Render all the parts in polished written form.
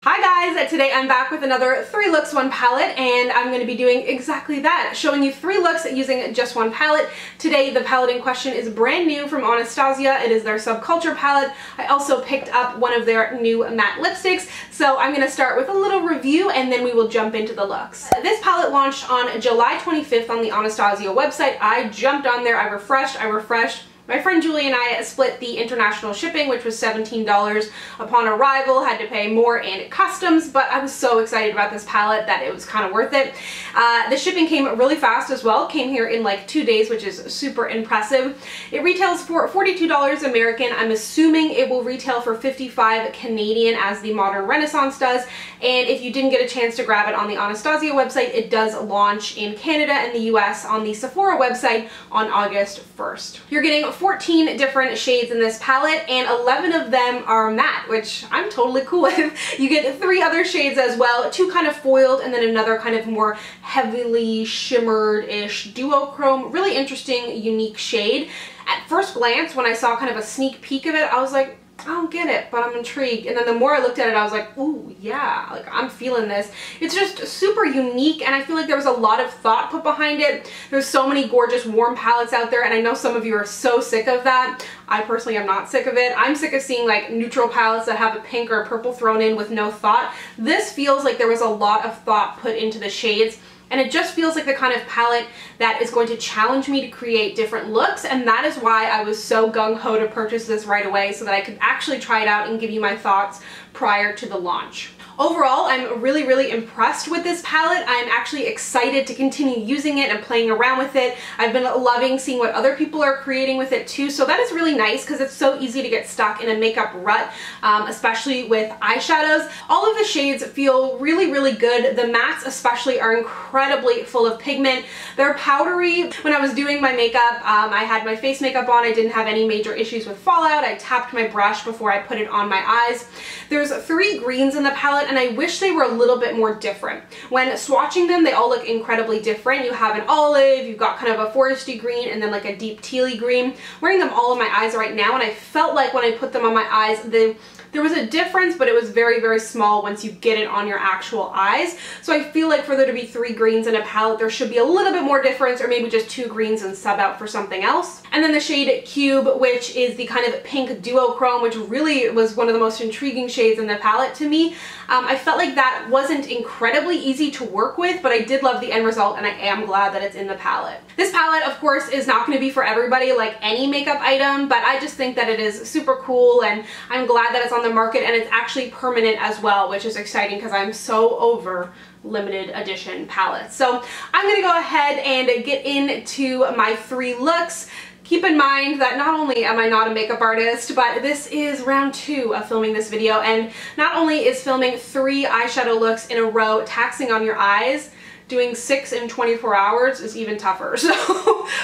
Hi guys, today I'm back with another 3 looks 1 palette, and I'm going to be doing exactly that, showing you 3 looks using just one palette. Today the palette in question is brand new from Anastasia. It is their Subculture palette. I also picked up one of their new matte lipsticks, so I'm going to start with a little review and then we will jump into the looks. This palette launched on July 25th on the Anastasia website. I jumped on there, I refreshed. My friend Julie and I split the international shipping, which was $17 upon arrival, had to pay more and customs, but I was so excited about this palette that it was kind of worth it. The shipping came really fast as well, came here in like 2 days, which is super impressive. It retails for $42 American. I'm assuming it will retail for $55 Canadian as the Modern Renaissance does, and if you didn't get a chance to grab it on the Anastasia website, it does launch in Canada and the US on the Sephora website on August 1st. You're getting 14 different shades in this palette, and 11 of them are matte, which I'm totally cool with. You get 3 other shades as well, 2 kind of foiled and then another kind of more heavily shimmered-ish duochrome. Really interesting, unique shade. At first glance, when I saw kind of a sneak peek of it, I was like, I don't get it, but I'm intrigued. And then the more I looked at it, I was like, ooh, yeah, like I'm feeling this. It's just super unique, and I feel like there was a lot of thought put behind it. There's so many gorgeous warm palettes out there, and I know some of you are so sick of that. I personally am not sick of it. I'm sick of seeing like neutral palettes that have a pink or a purple thrown in with no thought. This feels like there was a lot of thought put into the shades, and it just feels like the kind of palette that is going to challenge me to create different looks, and that is why I was so gung-ho to purchase this right away so that I could actually try it out and give you my thoughts prior to the launch. Overall, I'm really impressed with this palette. I'm actually excited to continue using it and playing around with it. I've been loving seeing what other people are creating with it too, so that is really nice because it's so easy to get stuck in a makeup rut, especially with eyeshadows. All of the shades feel really good. The mattes especially are incredibly full of pigment. They're powdery. When I was doing my makeup, I had my face makeup on. I didn't have any major issues with fallout. I tapped my brush before I put it on my eyes. There's 3 greens in the palette, and I wish they were a little bit more different. When swatching them, they all look incredibly different. You have an olive, you've got kind of a foresty green, and then like a deep tealy green. I'm wearing them all on my eyes right now, and I felt like when I put them on my eyes, there was a difference, but it was very small once you get it on your actual eyes. So I feel like for there to be 3 greens in a palette, there should be a little bit more difference, or maybe just 2 greens and sub out for something else. And then the shade Cube, which is the kind of pink duochrome, which really was one of the most intriguing shades in the palette to me. I felt like that wasn't incredibly easy to work with, but I did love the end result, and I am glad that it's in the palette. This palette, of course, is not going to be for everybody like any makeup item, but I just think that it is super cool, and I'm glad that it's on the market, and it's actually permanent as well, which is exciting because I'm so over limited edition palettes. So I'm going to go ahead and get into my 3 looks. Keep in mind that not only am I not a makeup artist, but this is round 2 of filming this video, and not only is filming 3 eyeshadow looks in a row taxing on your eyes, doing 6 in 24 hours is even tougher. So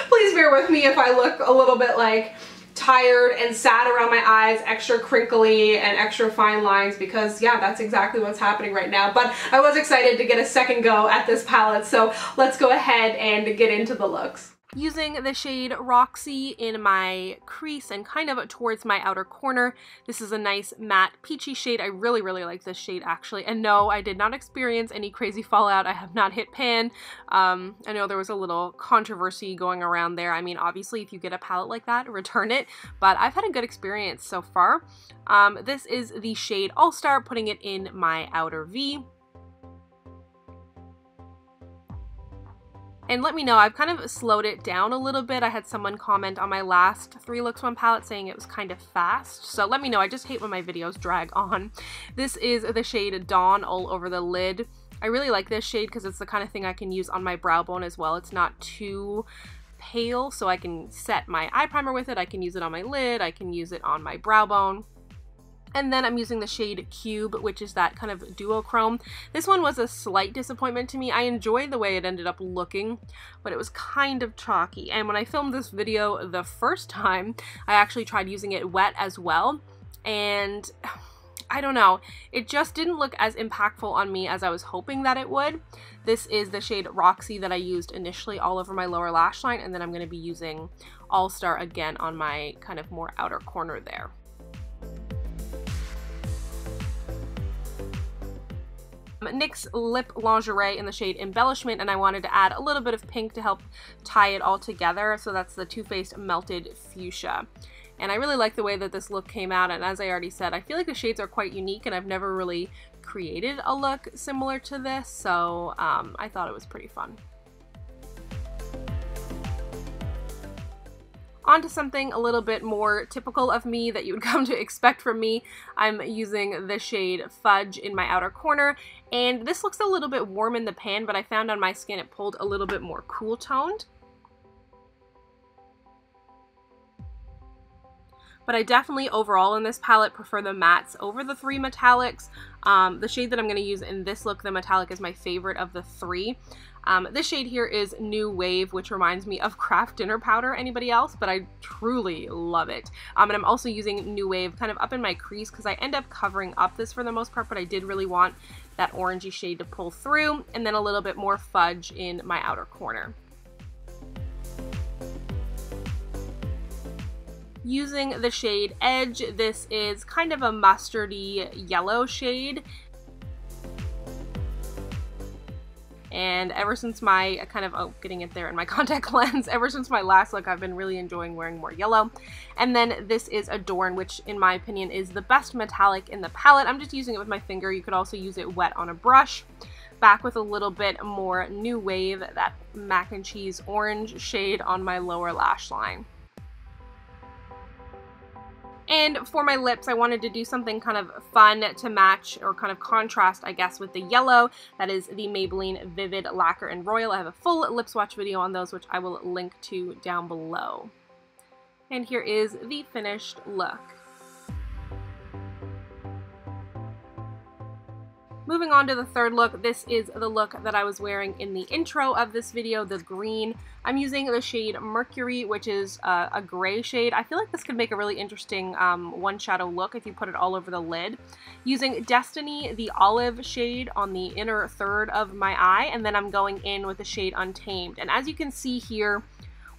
please bear with me if I look a little bit like tired and sad around my eyes, extra crinkly and extra fine lines, because yeah, that's exactly what's happening right now. But I was excited to get a second go at this palette, so let's go ahead and get into the looks. Using the shade Roxy in my crease and kind of towards my outer corner. This is a nice matte peachy shade. I really like this shade actually. And no, I did not experience any crazy fallout. I have not hit pan. I know there was a little controversy going around there. I mean, obviously if you get a palette like that, return it, but I've had a good experience so far. This is the shade All Star, putting it in my outer V. And let me know, I've kind of slowed it down a little bit. I had someone comment on my last 3 looks 1 palette saying it was kind of fast. So let me know, I just hate when my videos drag on. This is the shade Dawn all over the lid. I really like this shade because it's the kind of thing I can use on my brow bone as well. It's not too pale, so I can set my eye primer with it. I can use it on my lid, I can use it on my brow bone. And then I'm using the shade Cube, which is that kind of duochrome. This one was a slight disappointment to me. I enjoyed the way it ended up looking, but it was kind of chalky. And when I filmed this video the first time, I actually tried using it wet as well. And I don't know, it just didn't look as impactful on me as I was hoping that it would. This is the shade Roxy that I used initially all over my lower lash line, and then I'm going to be using All Star again on my kind of more outer corner there. NYX Lip Lingerie in the shade Embellishment, and I wanted to add a little bit of pink to help tie it all together. So that's the Too Faced Melted Fuchsia. And I really like the way that this look came out, and as I already said, I feel like the shades are quite unique, and I've never really created a look similar to this, so I thought it was pretty fun. On to something a little bit more typical of me that you would come to expect from me. I'm using the shade Fudge in my outer corner, and this looks a little bit warm in the pan, but I found on my skin it pulled a little bit more cool toned. But I definitely overall in this palette prefer the mattes over the three metallics. The shade that I'm going to use in this look, the metallic, is my favorite of the three. This shade here is New Wave, which reminds me of Kraft Dinner Powder. Anybody else? But I truly love it. And I'm also using New Wave kind of up in my crease because I end up covering up this for the most part, but I did really want that orangey shade to pull through, and then a little bit more Fudge in my outer corner. Using the shade Edge, this is kind of a mustardy yellow shade. And ever since my getting it there in my contact lens, ever since my last look, I've been really enjoying wearing more yellow. And then this is Adorn, which in my opinion is the best metallic in the palette. I'm just using it with my finger. You could also use it wet on a brush. Back with a little bit more New Wave, that mac and cheese orange shade on my lower lash line. And for my lips, I wanted to do something kind of fun to match or kind of contrast, I guess, with the yellow. That is the Maybelline Vivid Lacquer and Royal. I have a full lip swatch video on those, which I will link to down below. And here is the finished look. Moving on to the third look, this is the look that I was wearing in the intro of this video, the green. I'm using the shade Mercury, which is a gray shade. I feel like this could make a really interesting one shadow look if you put it all over the lid. Using Destiny, the olive shade on the inner third of my eye, and then I'm going in with the shade Untamed. And as you can see here,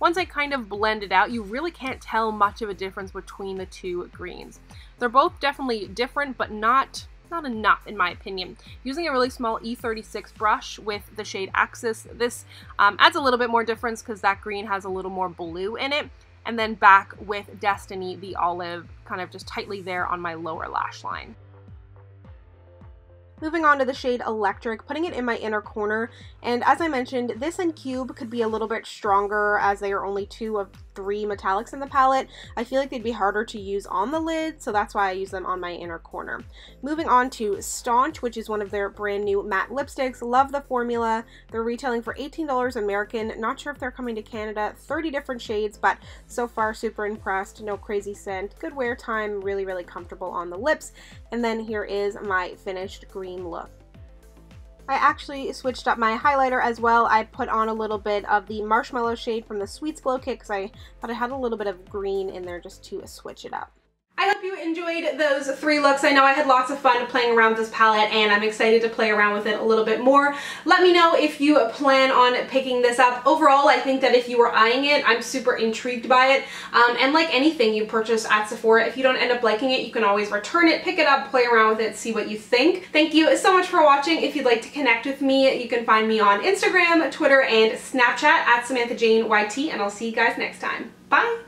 once I kind of blend it out, you really can't tell much of a difference between the two greens. They're both definitely different, but not enough in my opinion. Using a really small E36 brush with the shade Axis, this adds a little bit more difference because that green has a little more blue in it. And then back with Destiny, the olive, kind of just tightly there on my lower lash line. Moving on to the shade Electric, putting it in my inner corner, and as I mentioned, this and Cube could be a little bit stronger as they are only 2 of 3 metallics in the palette. I feel like they'd be harder to use on the lid, so that's why I use them on my inner corner. Moving on to Staunch, which is one of their brand new matte lipsticks. Love the formula. They're retailing for $18 American. Not sure if they're coming to Canada. 30 different shades, but so far super impressed. No crazy scent. Good wear time. Really, really comfortable on the lips. And then here is my finished green look. I actually switched up my highlighter as well. I put on a little bit of the Marshmallow shade from the Sweets Glow Kit because I thought it had a little bit of green in there just to switch it up. I hope you enjoyed those 3 looks. I know I had lots of fun playing around with this palette, and I'm excited to play around with it a little bit more. Let me know if you plan on picking this up. Overall, I think that if you were eyeing it, I'm super intrigued by it. And like anything you purchase at Sephora, if you don't end up liking it, you can always return it, pick it up, play around with it, see what you think. Thank you so much for watching. If you'd like to connect with me, you can find me on Instagram, Twitter, and Snapchat at SamanthaJaneYT, and I'll see you guys next time. Bye!